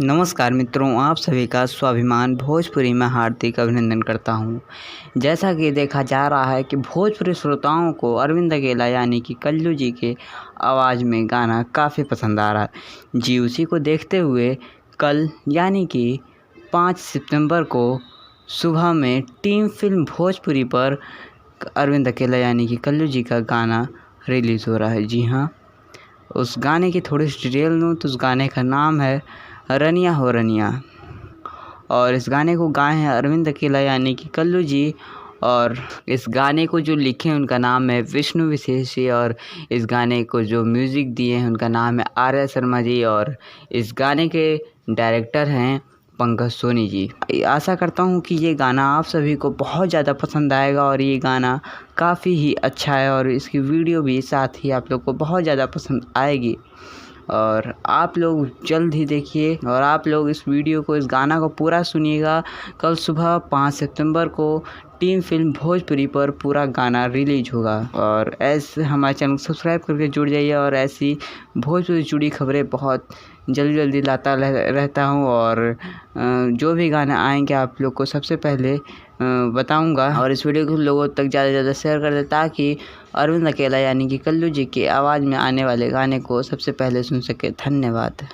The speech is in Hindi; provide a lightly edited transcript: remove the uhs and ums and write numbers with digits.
नमस्कार मित्रों, आप सभी का स्वाभिमान भोजपुरी में हार्दिक अभिनंदन करता हूं। जैसा कि देखा जा रहा है कि भोजपुरी श्रोताओं को अरविंद अकेला यानी कि कल्लू जी के आवाज़ में गाना काफ़ी पसंद आ रहा है जी। उसी को देखते हुए कल यानी कि 5 सितंबर को सुबह में टीम फिल्म भोजपुरी पर अरविंद अकेला यानी कि कल्लू जी का गाना रिलीज़ हो रहा है। जी हाँ, उस गाने की थोड़ी सी डिटेल दूँ तो उस गाने का नाम है रनिया हो रनिया, और इस गाने को गाए हैं अरविंद अकेला यानी कि कल्लू जी। और इस गाने को जो लिखे हैं उनका नाम है विष्णु विशेषी, और इस गाने को जो म्यूज़िक दिए हैं उनका नाम है आर्या शर्मा जी, और इस गाने के डायरेक्टर हैं पंकज सोनी जी। आशा करता हूँ कि ये गाना आप सभी को बहुत ज़्यादा पसंद आएगा, और ये गाना काफ़ी ही अच्छा है और इसकी वीडियो भी साथ ही आप लोग को बहुत ज़्यादा पसंद आएगी। और आप लोग जल्द ही देखिए, और आप लोग इस वीडियो को, इस गाना को पूरा सुनिएगा। कल सुबह 5 सितंबर को टीम फिल्म भोजपुरी पर पूरा गाना रिलीज होगा। और ऐसे हमारे चैनल को सब्सक्राइब करके जुड़ जाइए, और ऐसी भोजपुरी जुड़ी खबरें बहुत जल्दी लाता रहता हूँ। और जो भी गाने आएंगे आप लोग को सबसे पहले बताऊंगा। और इस वीडियो को लोगों तक ज़्यादा से ज़्यादा शेयर कर दें, ताकि अरविंद अकेला यानी कि कल्लू जी की आवाज़ में आने वाले गाने को सबसे पहले सुन सके। धन्यवाद।